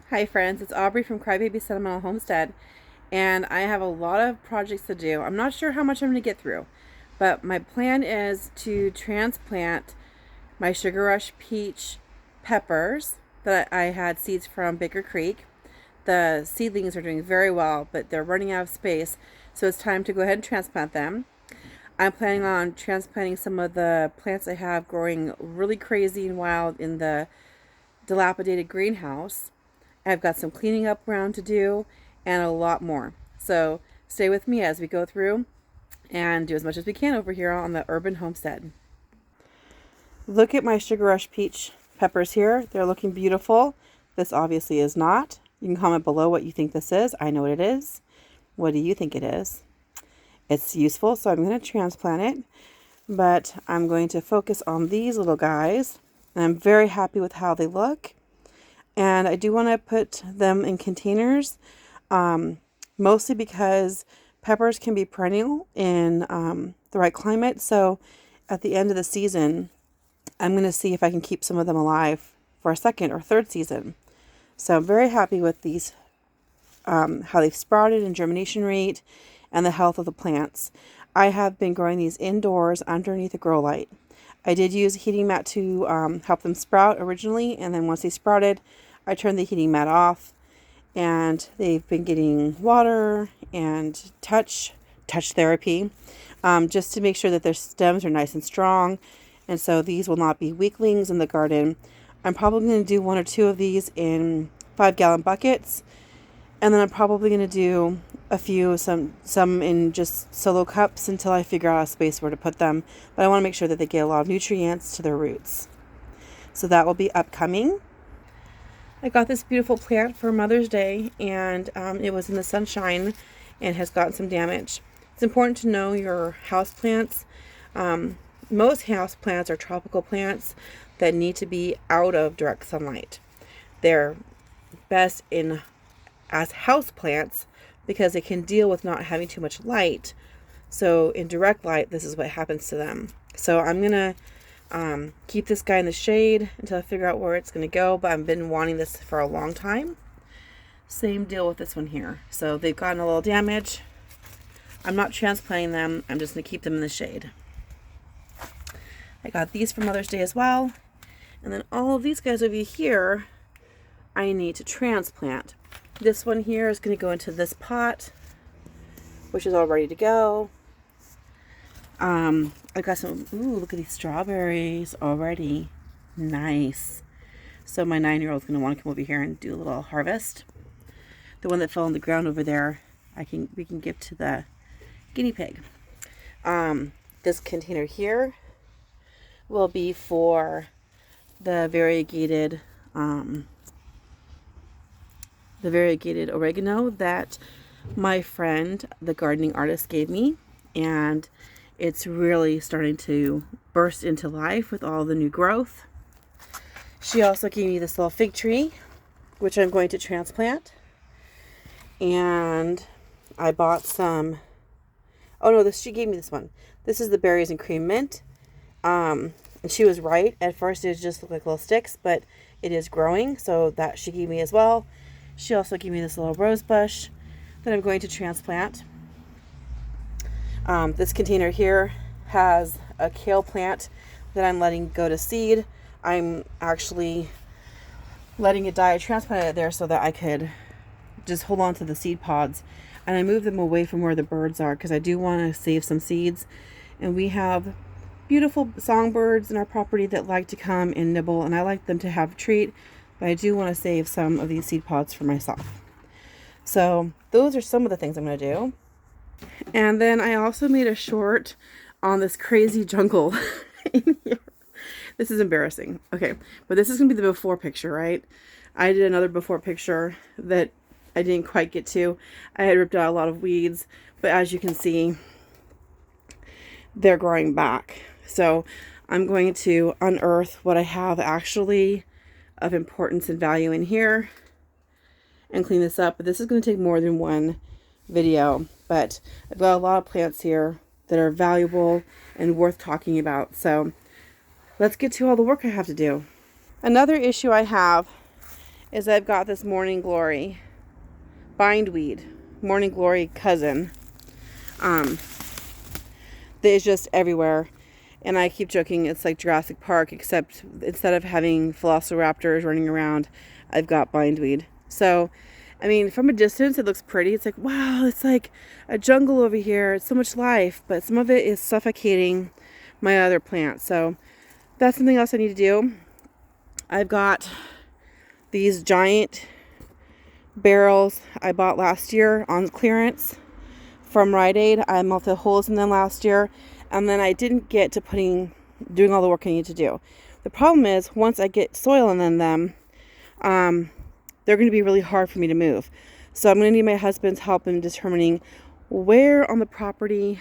Hi friends, it's Aubrey from Crybaby Sentimental Homestead, and I have a lot of projects to do. I'm not sure how much I'm going to get through, but my plan is to transplant my Sugar Rush peach peppers that I had seeds from Baker Creek. The seedlings are doing very well, but they're running out of space, so it's time to go ahead and transplant them. I'm planning on transplanting some of the plants I have growing really crazy and wild in the dilapidated greenhouse. I've got some cleaning up around to do and a lot more. So stay with me as we go through and do as much as we can over here on the urban homestead. Look at my Sugar Rush peach peppers here. They're looking beautiful. This obviously is not. You can comment below what you think this is. I know what it is. What do you think it is? It's useful, so I'm going to transplant it. But I'm going to focus on these little guys. And I'm very happy with how they look. And I do want to put them in containers, mostly because peppers can be perennial in the right climate. So at the end of the season, I'm going to see if I can keep some of them alive for a second or third season. So I'm very happy with these, how they've sprouted and germination rate and the health of the plants. I have been growing these indoors underneath a grow light. I did use a heating mat to help them sprout originally, and then once they sprouted, I turned the heating mat off, and they've been getting water and touch therapy, just to make sure that their stems are nice and strong. And so these will not be weaklings in the garden. I'm probably going to do one or two of these in 5-gallon buckets, and then I'm probably going to do a few, some in just solo cups until I figure out a space where to put them. But I want to make sure that they get a lot of nutrients to their roots. So that will be upcoming. I got this beautiful plant for Mother's Day, and it was in the sunshine and has gotten some damage. It's important to know your house plants. Most house plants are tropical plants that need to be out of direct sunlight. They're best as house plants because they can deal with not having too much light. So in direct light, this is what happens to them. So I'm going to keep this guy in the shade until I figure out where it's going to go, but I've been wanting this for a long time. Same deal with this one here. So they've gotten a little damage. I'm not transplanting them. I'm just going to keep them in the shade. I got these for Mother's Day as well. And then all of these guys over here, I need to transplant. This one here is going to go into this pot, which is all ready to go. I got some, look at these strawberries already. Nice. So my 9-year-old is going to want to come over here and do a little harvest. The one that fell on the ground over there, we can give to the guinea pig. This container here will be for the variegated oregano that my friend, the gardening artist, gave me, and it's really starting to burst into life with all the new growth. She also gave me this little fig tree, which I'm going to transplant. And I bought some, she gave me this one. This is the berries and cream mint. And she was right. At first it just looked like little sticks, but it is growing, so that she gave me as well. She also gave me this little rose bush that I'm going to transplant. This container here has a kale plant that I'm letting go to seed. I'm actually letting it die. I transplanted it there so that I could just hold on to the seed pods. And I moved them away from where the birds are because I do want to save some seeds. And we have beautiful songbirds in our property that like to come and nibble, and I like them to have a treat, but I do want to save some of these seed pods for myself. So those are some of the things I'm going to do. And then I also made a short on this crazy jungle in here. This is embarrassing. Okay, but this is going to be the before picture, right? I did another before picture that I didn't quite get to. I had ripped out a lot of weeds, but as you can see, they're growing back. So I'm going to unearth what I have actually of importance and value in here and clean this up. But this is going to take more than one video. But I've got a lot of plants here that are valuable and worth talking about. So let's get to all the work I have to do. Another issue I have is I've got this morning glory bindweed, morning glory cousin, that is just everywhere. And I keep joking, it's like Jurassic Park, except instead of having velociraptors running around, I've got bindweed. So, I mean, from a distance, it looks pretty. It's like, wow, it's like a jungle over here. It's so much life, but some of it is suffocating my other plants. So that's something else I need to do. I've got these giant barrels I bought last year on clearance from Rite Aid. I melted holes in them last year, and then I didn't get to doing all the work I need to do. The problem is, once I get soil in them, they're going to be really hard for me to move. So I'm going to need my husband's help in determining where on the property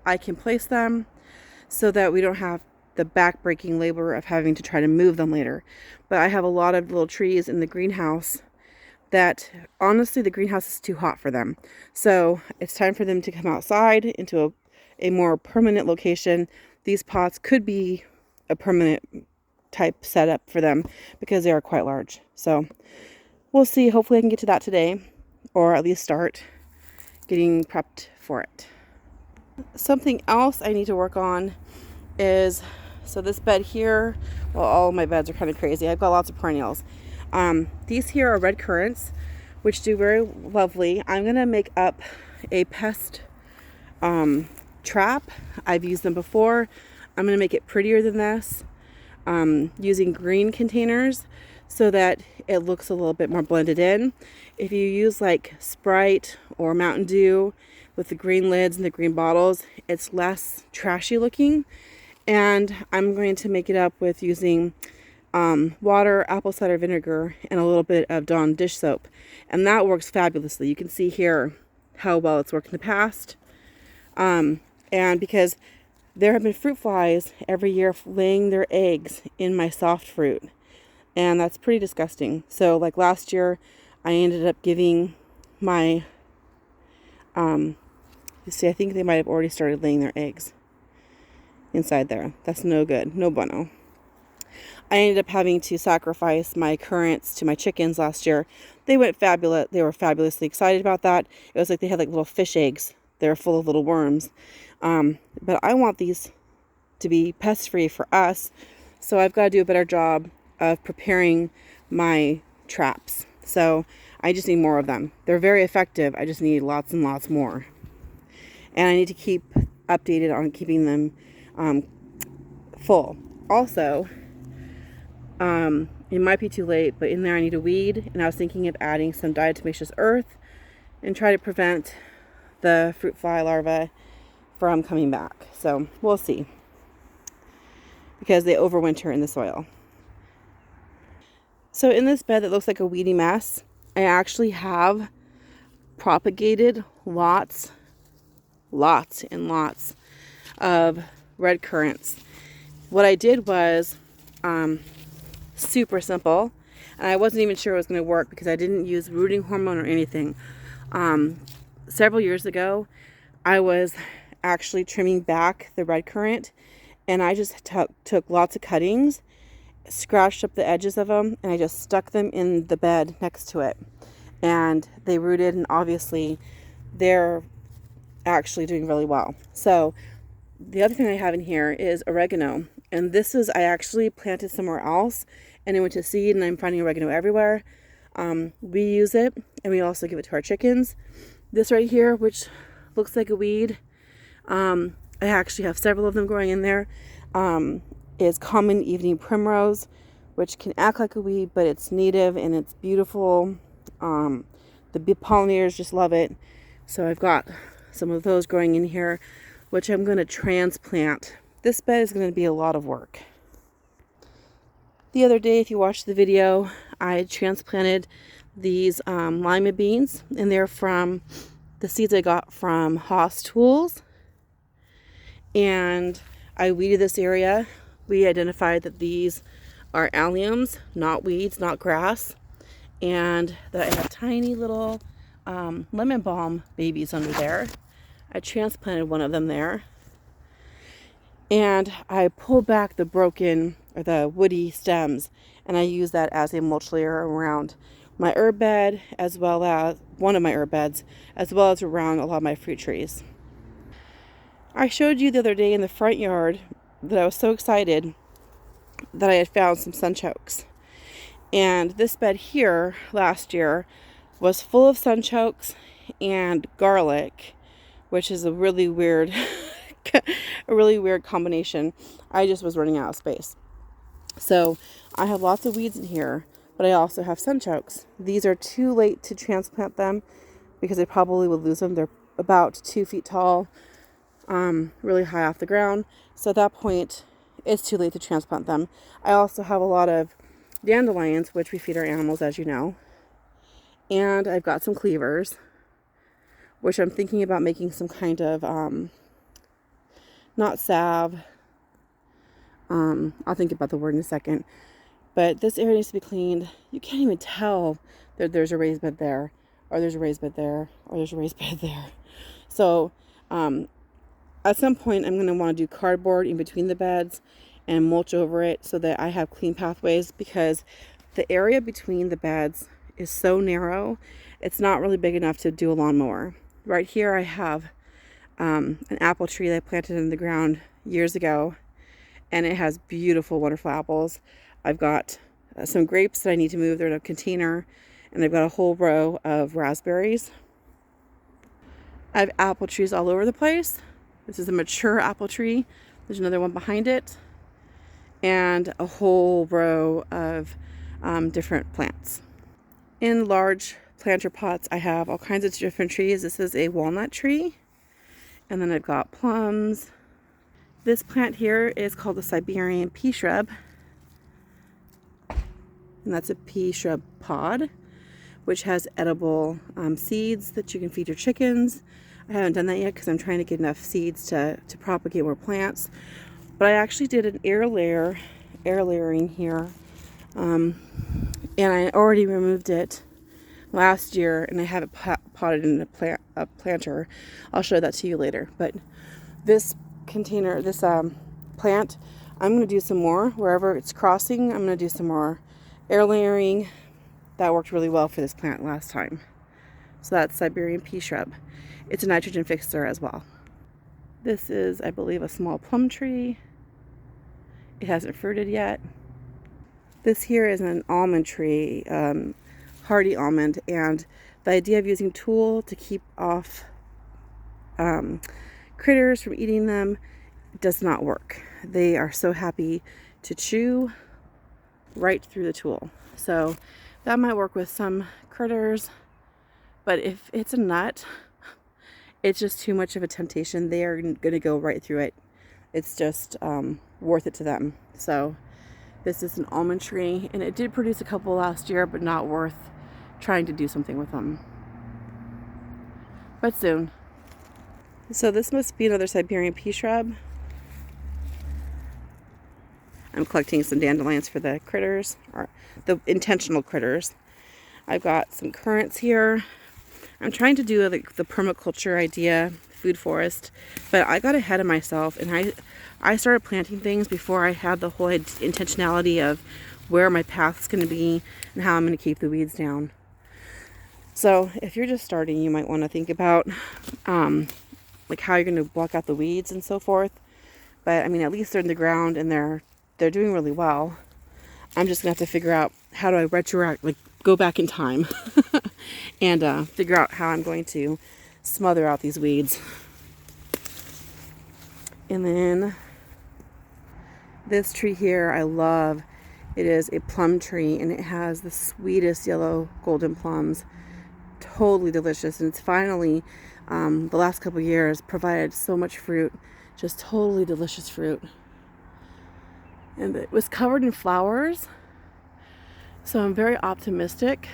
I can place them so that we don't have the back-breaking labor of having to try to move them later. But I have a lot of little trees in the greenhouse that, honestly, the greenhouse is too hot for them. So it's time for them to come outside into a more permanent location. These pots could be a permanent type setup for them because they are quite large. So we'll see. Hopefully I can get to that today, or at least start getting prepped for it. Something else I need to work on is, so this bed here, well, all of my beds are kind of crazy. I've got lots of perennials. These here are red currants, which do very lovely. I'm going to make up a pest trap. I've used them before. I'm going to make it prettier than this, using green containers so that it looks a little bit more blended in. If you use like Sprite or Mountain Dew with the green lids and the green bottles, it's less trashy looking. And I'm going to make it up with using water, apple cider vinegar, and a little bit of Dawn dish soap. And that works fabulously. You can see here how well it's worked in the past. And because there have been fruit flies every year laying their eggs in my soft fruit. And that's pretty disgusting. So like last year, I ended up giving my, you see, I think they might have already started laying their eggs inside there. That's no good. No bueno. I ended up having to sacrifice my currants to my chickens last year. They went fabulous. They were fabulously excited about that. It was like they had like little fish eggs. They're full of little worms. But I want these to be pest-free for us. So I've got to do a better job of preparing my traps. So I just need more of them. They're very effective. I just need lots and lots more. And I need to keep updated on keeping them full. Also, it might be too late, but in there I need a weed, and I was thinking of adding some diatomaceous earth and try to prevent the fruit fly larvae from coming back. So we'll see, because they overwinter in the soil. So in this bed that looks like a weedy mess, I actually have propagated lots and lots of red currants. What I did was super simple, and I wasn't even sure it was going to work because I didn't use rooting hormone or anything. Several years ago, I was actually trimming back the red currant, and I just took lots of cuttings, scratched up the edges of them, and I just stuck them in the bed next to it, and they rooted, and obviously they're actually doing really well. So the other thing I have in here is oregano, and this is, I actually planted somewhere else and it went to seed, and I'm finding oregano everywhere. We use it, and we also give it to our chickens. This right here, which looks like a weed, I actually have several of them growing in there, is common evening primrose, which can act like a weed, but it's native and it's beautiful. The bee pollinators just love it. So I've got some of those growing in here, which I'm going to transplant. This bed is going to be a lot of work. The other day, if you watched the video, I transplanted these lima beans, and they're from the seeds I got from Haas Tools. And I weeded this area. We identified that these are alliums, not weeds, not grass, and that I have tiny little lemon balm babies under there. I transplanted one of them there, and I pulled back the broken or the woody stems, and I use that as a mulch layer around my herb bed, as well as one of my herb beds, as well as around a lot of my fruit trees. I showed you the other day in the front yard that I was so excited that I had found some sunchokes. And this bed here last year was full of sunchokes and garlic, which is a really weird combination. I just was running out of space. So I have lots of weeds in here, but I also have sunchokes. These are too late to transplant them because I probably would lose them. They're about 2 feet tall, really high off the ground. So at that point, it's too late to transplant them. I also have a lot of dandelions, which we feed our animals, as you know. And I've got some cleavers, which I'm thinking about making some kind of, not salve. I'll think about the word in a second. But this area needs to be cleaned. You can't even tell that there's a raised bed there, or there's a raised bed there, or there's a raised bed there. So, at some point, I'm going to want to do cardboard in between the beds and mulch over it so that I have clean pathways, because the area between the beds is so narrow, it's not really big enough to do a lawnmower. Right here I have an apple tree that I planted in the ground years ago, and it has beautiful, wonderful apples. I've got some grapes that I need to move. They're in a container, and I've got a whole row of raspberries. I have apple trees all over the place. This is a mature apple tree. There's another one behind it, and a whole row of different plants. In large planter pots, I have all kinds of different trees. This is a walnut tree, and then I've got plums. This plant here is called the Siberian pea shrub, and that's a pea shrub pod, which has edible seeds that you can feed your chickens. I haven't done that yet because I'm trying to get enough seeds to propagate more plants. But I actually did an air layering here, and I already removed it last year, and I have it potted in a planter. I'll show that to you later. But this container, this plant, I'm going to do some more wherever it's crossing. I'm going to do some more air layering. That worked really well for this plant last time. So that's Siberian pea shrub. It's a nitrogen fixer as well. This is, I believe, a small plum tree. It hasn't fruited yet. This here is an almond tree, hardy almond, and the idea of using tulle to keep off critters from eating them does not work. They are so happy to chew right through the tulle. So that might work with some critters, but if it's a nut, it's just too much of a temptation. They are going to go right through it. It's just worth it to them. So this is an almond tree, and it did produce a couple last year, but not worth trying to do something with them. But soon. So this must be another Siberian pea shrub. I'm collecting some dandelions for the critters, or the intentional critters. I've got some currants here. I'm trying to do the permaculture idea, food forest, but I got ahead of myself, and I started planting things before I had the whole intentionality of where my path's going to be and how I'm going to keep the weeds down. So if you're just starting, you might want to think about like how you're going to block out the weeds and so forth. But I mean, at least they're in the ground and they're doing really well. I'm just going to have to figure out how do I go back in time and figure out how I'm going to smother out these weeds. And then this tree here I love. It is a plum tree, and it has the sweetest yellow golden plums. Totally delicious, and it's finally the last couple years provided so much fruit, just totally delicious fruit. And it was covered in flowers, so I'm very optimistic.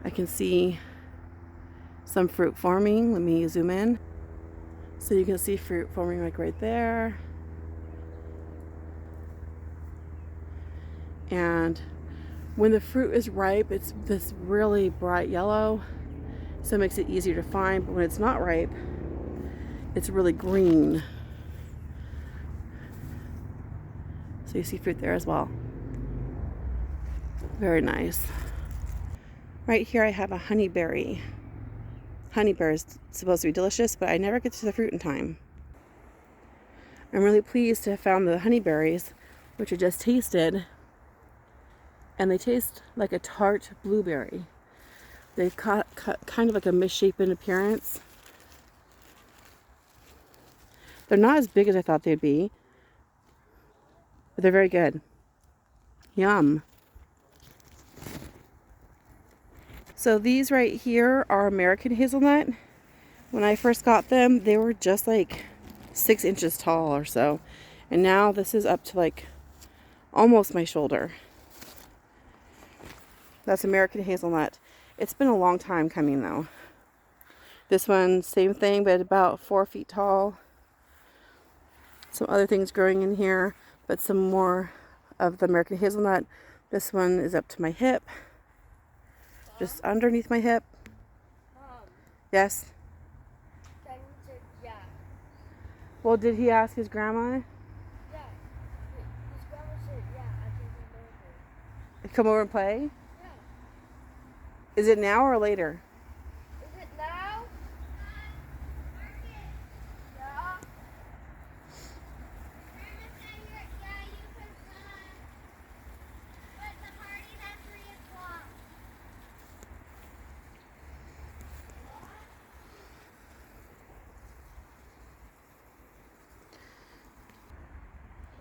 I can see some fruit forming. Let me zoom in so you can see fruit forming like right there. And when the fruit is ripe, it's this really bright yellow, so it makes it easier to find. But when it's not ripe, it's really green. So you see fruit there as well. Very nice. Right here I have a honeyberry. Honeyberry is supposed to be delicious, but I never get to the fruit in time. I'm really pleased to have found the honeyberries, which I just tasted, and they taste like a tart blueberry. They've got kind of like a misshapen appearance. They're not as big as I thought they'd be, but they're very good. Yum. So these right here are American hazelnut. When I first got them, they were just like 6 inches tall or so. And now this is up to like almost my shoulder. That's American hazelnut. It's been a long time coming though. This one, same thing, but about 4 feet tall. Some other things growing in here, but some more of the American hazelnut. This one is up to my hip. Just underneath my hip. Yes? Yeah. Well, did he ask his grandma? Yeah. His grandma said, yeah, I can come over. Come over and play? Yeah. Is it now or later? Is it now? Yeah. Grandma said, yeah, you can come. But the party's at 3 o'clock.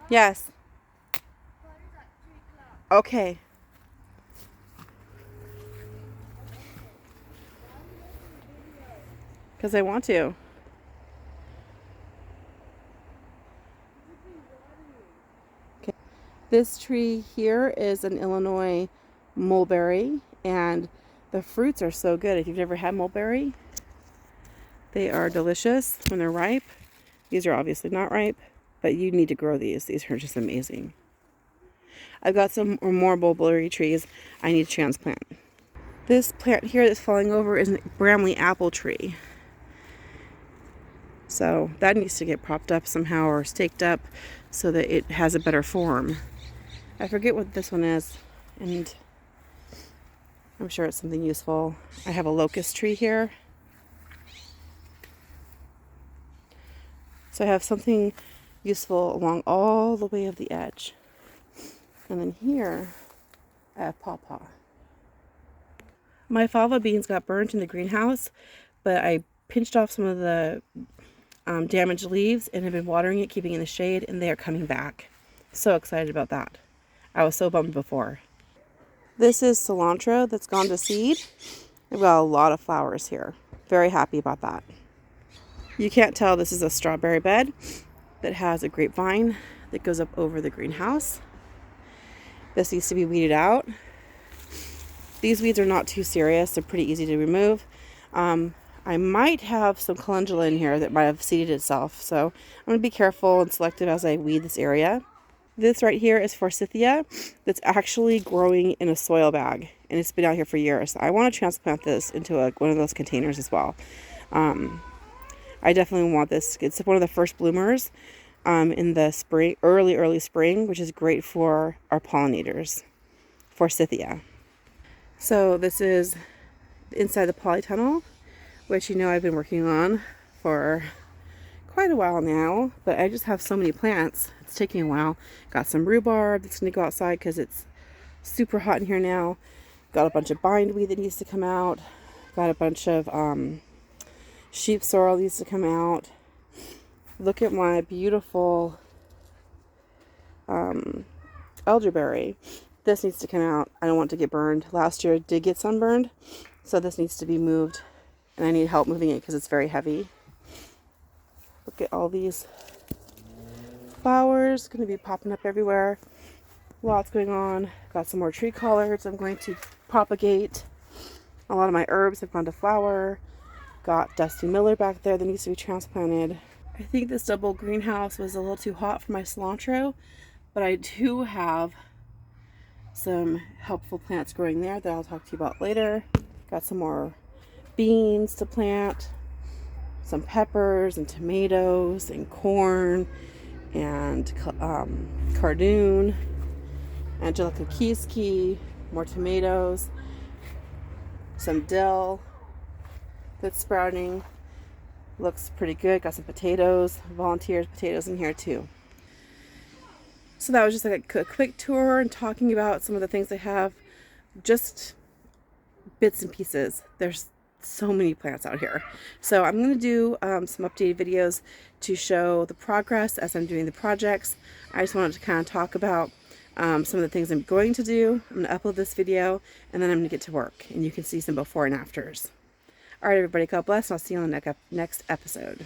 Yes. Party's at 3 o'clock. Okay. Because I want to. Okay. This tree here is an Illinois mulberry, and the fruits are so good. If you've never had mulberry, they are delicious when they're ripe. These are obviously not ripe, but you need to grow these. These are just amazing. I've got some more mulberry trees I need to transplant. This plant here that's falling over is a Bramley apple tree. So that needs to get propped up somehow or staked up so that it has a better form. I forget what this one is, and I'm sure it's something useful. I have a locust tree here. So I have something useful along all the way of the edge. And then here, I have pawpaw. My fava beans got burnt in the greenhouse, but I pinched off some of the damaged leaves and have been watering it, keeping it in the shade, and they are coming back. So excited about that. I was so bummed before. This is cilantro that's gone to seed. I've got a lot of flowers here. Very happy about that. You can't tell this is a strawberry bed that has a grapevine that goes up over the greenhouse. This needs to be weeded out. These weeds are not too serious. They're pretty easy to remove. I might have some calendula in here that might have seeded itself. So I'm going to be careful and selective as I weed this area. This right here is forsythia that's actually growing in a soil bag. And it's been out here for years. I want to transplant this into one of those containers as well. I definitely want this. It's one of the first bloomers in the spring, early spring, which is great for our pollinators. Forsythia. So this is inside the polytunnel, which I've been working on for quite a while now, but I just have so many plants. It's taking a while. Got some rhubarb that's going to go outside because it's super hot in here now. Got a bunch of bindweed that needs to come out. Got a bunch of sheep sorrel needs to come out. Look at my beautiful elderberry. This needs to come out. I don't want it to get burned. Last year it did get sunburned, so this needs to be moved, and I need help moving it because it's very heavy. Look at all these flowers going to be popping up everywhere. Lots going on. Got some more tree collards I'm going to propagate. A lot of my herbs have gone to flower. Got Dusty Miller back there that needs to be transplanted. I think this double greenhouse was a little too hot for my cilantro, but I do have some helpful plants growing there that I'll talk to you about later. Got some more beans to plant, some peppers and tomatoes and corn and cardoon, Angelica Kieski, more tomatoes, some dill that's sprouting. Looks pretty good. Got some potatoes, volunteers potatoes in here too. So that was just like a quick tour and talking about some of the things I have, just bits and pieces. There's so many plants out here. So I'm going to do some updated videos to show the progress as I'm doing the projects. I just wanted to kind of talk about some of the things I'm going to do. I'm going to upload this video and then I'm going to get to work and you can see some before and afters. All right, everybody, God bless, and I'll see you on the next episode.